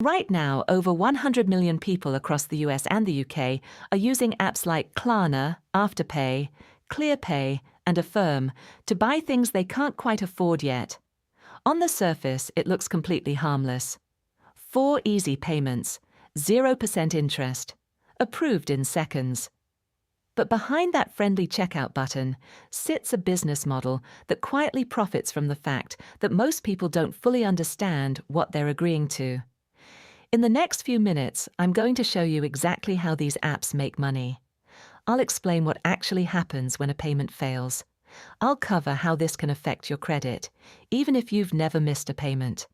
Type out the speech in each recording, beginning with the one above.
Right now, over 100 million people across the US and the UK are using apps like Klarna, Afterpay, ClearPay, and Affirm to buy things they can't quite afford yet. On the surface, it looks completely harmless. 4 easy payments, 0% interest, approved in seconds. But behind that friendly checkout button sits a business model that quietly profits from the fact that most people don't fully understand what they're agreeing to. In the next few minutes, I'm going to show you exactly how these apps make money. I'll explain what actually happens when a payment fails. I'll cover how this can affect your credit, even if you've never missed a payment.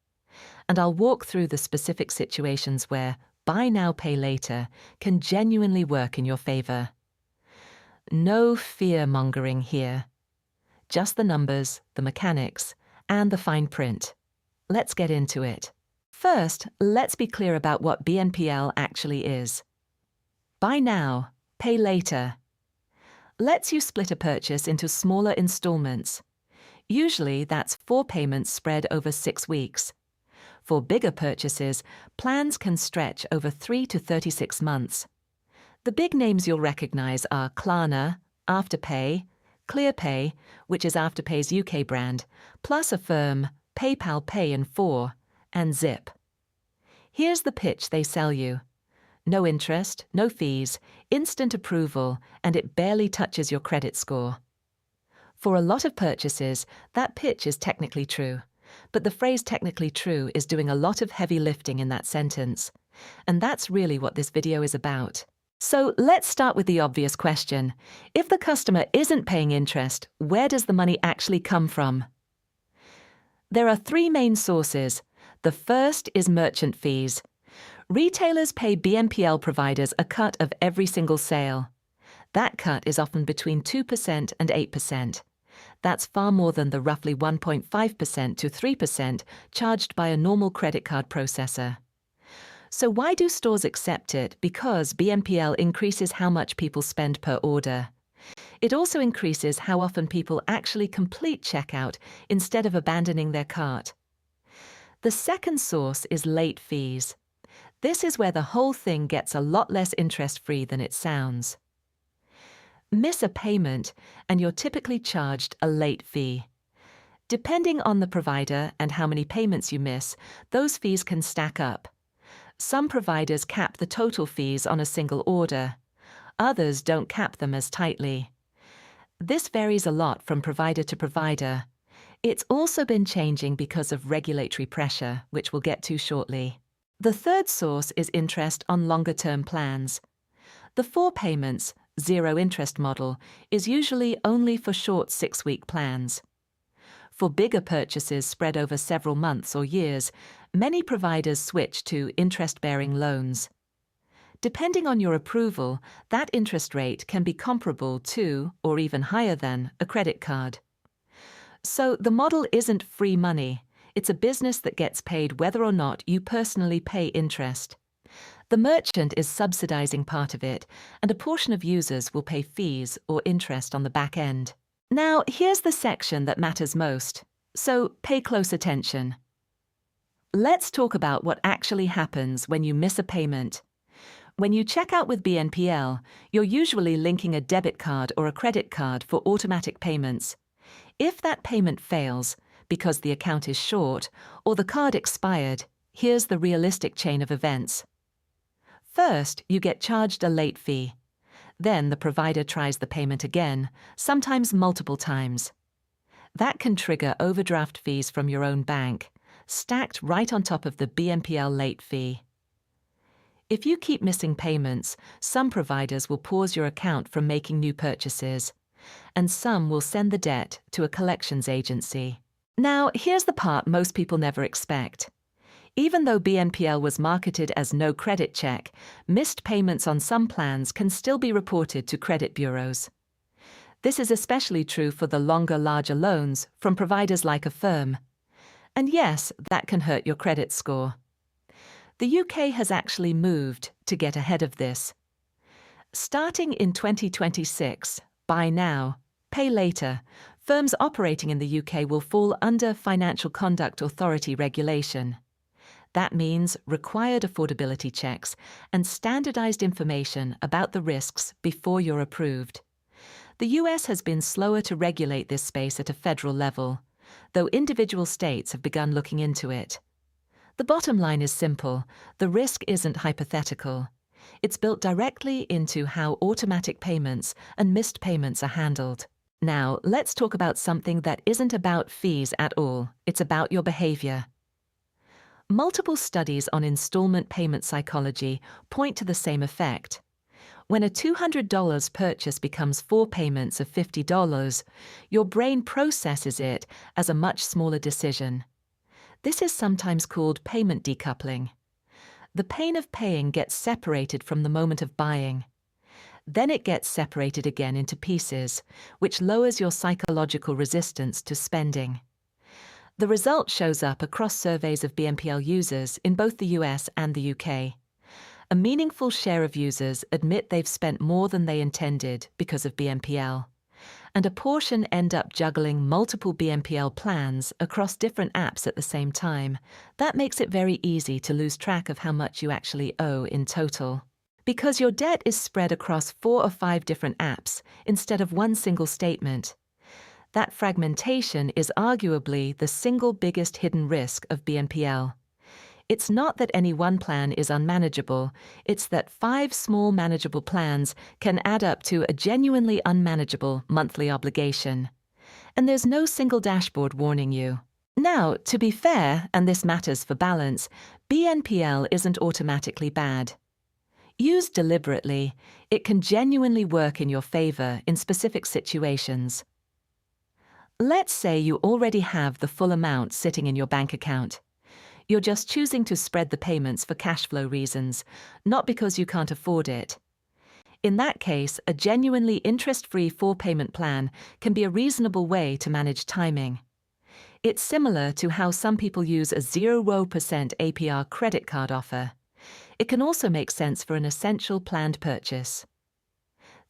And I'll walk through the specific situations where buy now, pay later can genuinely work in your favor. No fear-mongering here. Just the numbers, the mechanics, and the fine print. Let's get into it. First, let's be clear about what BNPL actually is. Buy now, pay later lets you split a purchase into smaller installments. Usually, that's 4 payments spread over 6 weeks. For bigger purchases, plans can stretch over 3 to 36 months. The big names you'll recognize are Klarna, Afterpay, ClearPay, which is Afterpay's UK brand, plus Affirm, PayPal Pay in 4, and Zip. Here's the pitch they sell you. No interest, no fees, instant approval, and it barely touches your credit score. For a lot of purchases, that pitch is technically true. But the phrase technically true is doing a lot of heavy lifting in that sentence. And that's really what this video is about. So let's start with the obvious question. If the customer isn't paying interest, where does the money actually come from? There are 3 main sources. The first is merchant fees. Retailers pay BNPL providers a cut of every single sale. That cut is often between 2% and 8%. That's far more than the roughly 1.5% to 3% charged by a normal credit card processor. So why do stores accept it? Because BNPL increases how much people spend per order. It also increases how often people actually complete checkout instead of abandoning their cart. The second source is late fees. This is where the whole thing gets a lot less interest-free than it sounds. Miss a payment, and you're typically charged a late fee. Depending on the provider and how many payments you miss, those fees can stack up. Some providers cap the total fees on a single order. Others don't cap them as tightly. This varies a lot from provider to provider. It's also been changing because of regulatory pressure, which we'll get to shortly. The third source is interest on longer-term plans. The 4 payments, 0 interest model is usually only for short 6-week plans. For bigger purchases spread over several months or years, many providers switch to interest-bearing loans. Depending on your approval, that interest rate can be comparable to, or even higher than, a credit card. So the model isn't free money. It's a business that gets paid whether or not you personally pay interest. The merchant is subsidizing part of it, and a portion of users will pay fees or interest on the back end. Now, here's the section that matters most, so pay close attention. Let's talk about what actually happens when you miss a payment. When you check out with BNPL, you're usually linking a debit card or a credit card for automatic payments. If that payment fails, because the account is short or the card expired, here's the realistic chain of events. First, you get charged a late fee. Then the provider tries the payment again, sometimes multiple times. That can trigger overdraft fees from your own bank, stacked right on top of the BNPL late fee. If you keep missing payments, some providers will pause your account from making new purchases, and some will send the debt to a collections agency. Now, here's the part most people never expect. Even though BNPL was marketed as no credit check, missed payments on some plans can still be reported to credit bureaus. This is especially true for the longer, larger loans from providers like Affirm. And yes, that can hurt your credit score. The UK has actually moved to get ahead of this. Starting in 2026, buy now, pay later, firms operating in the UK will fall under Financial Conduct Authority regulation. That means required affordability checks and standardized information about the risks before you're approved. The US has been slower to regulate this space at a federal level, though individual states have begun looking into it. The bottom line is simple: the risk isn't hypothetical. It's built directly into how automatic payments and missed payments are handled. Now, let's talk about something that isn't about fees at all. It's about your behavior. Multiple studies on installment payment psychology point to the same effect. When a $200 purchase becomes 4 payments of $50, your brain processes it as a much smaller decision. This is sometimes called payment decoupling. The pain of paying gets separated from the moment of buying. Then it gets separated again into pieces, which lowers your psychological resistance to spending. The result shows up across surveys of BNPL users in both the US and the UK. A meaningful share of users admit they've spent more than they intended because of BNPL, and a portion end up juggling multiple BNPL plans across different apps at the same time. That makes it very easy to lose track of how much you actually owe in total. Because your debt is spread across 4 or 5 different apps instead of one single statement. That fragmentation is arguably the single biggest hidden risk of BNPL. It's not that any one plan is unmanageable, it's that 5 small manageable plans can add up to a genuinely unmanageable monthly obligation. And there's no single dashboard warning you. Now, to be fair, and this matters for balance, BNPL isn't automatically bad. Used deliberately, it can genuinely work in your favor in specific situations. Let's say you already have the full amount sitting in your bank account. You're just choosing to spread the payments for cash flow reasons, not because you can't afford it. In that case, a genuinely interest-free 4-payment plan can be a reasonable way to manage timing. It's similar to how some people use a 0% APR credit card offer. It can also make sense for an essential planned purchase.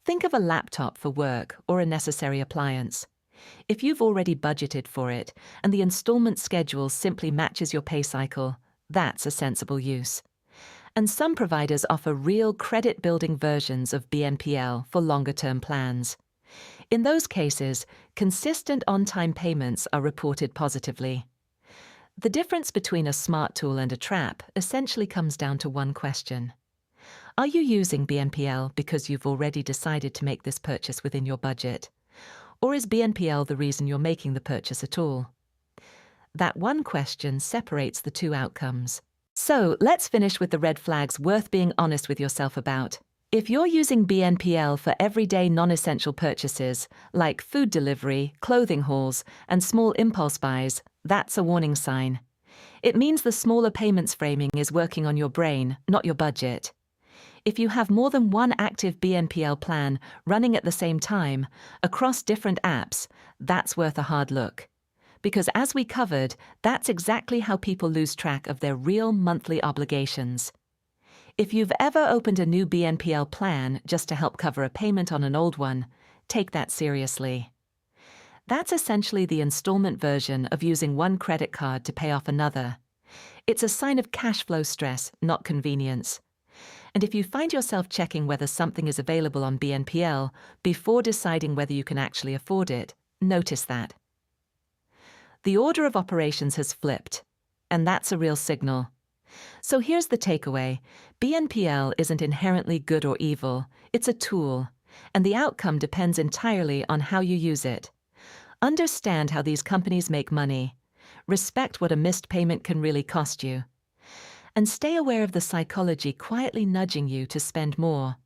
Think of a laptop for work or a necessary appliance. If you've already budgeted for it and the installment schedule simply matches your pay cycle, that's a sensible use. And some providers offer real credit-building versions of BNPL for longer-term plans. In those cases, consistent on-time payments are reported positively. The difference between a smart tool and a trap essentially comes down to one question. Are you using BNPL because you've already decided to make this purchase within your budget? Or is BNPL the reason you're making the purchase at all? That one question separates the two outcomes. So let's finish with the red flags worth being honest with yourself about. If you're using BNPL for everyday non-essential purchases, like food delivery, clothing hauls, and small impulse buys, that's a warning sign. It means the smaller payments framing is working on your brain, not your budget. If you have more than one active BNPL plan running at the same time, across different apps, that's worth a hard look. Because as we covered, that's exactly how people lose track of their real monthly obligations. If you've ever opened a new BNPL plan just to help cover a payment on an old one, take that seriously. That's essentially the installment version of using one credit card to pay off another. It's a sign of cash flow stress, not convenience. And if you find yourself checking whether something is available on BNPL before deciding whether you can actually afford it, notice that. The order of operations has flipped, and that's a real signal. So here's the takeaway. BNPL isn't inherently good or evil, it's a tool, and the outcome depends entirely on how you use it. Understand how these companies make money. Respect what a missed payment can really cost you. And stay aware of the psychology quietly nudging you to spend more.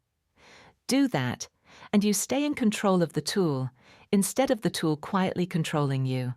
Do that, and you stay in control of the tool, instead of the tool quietly controlling you.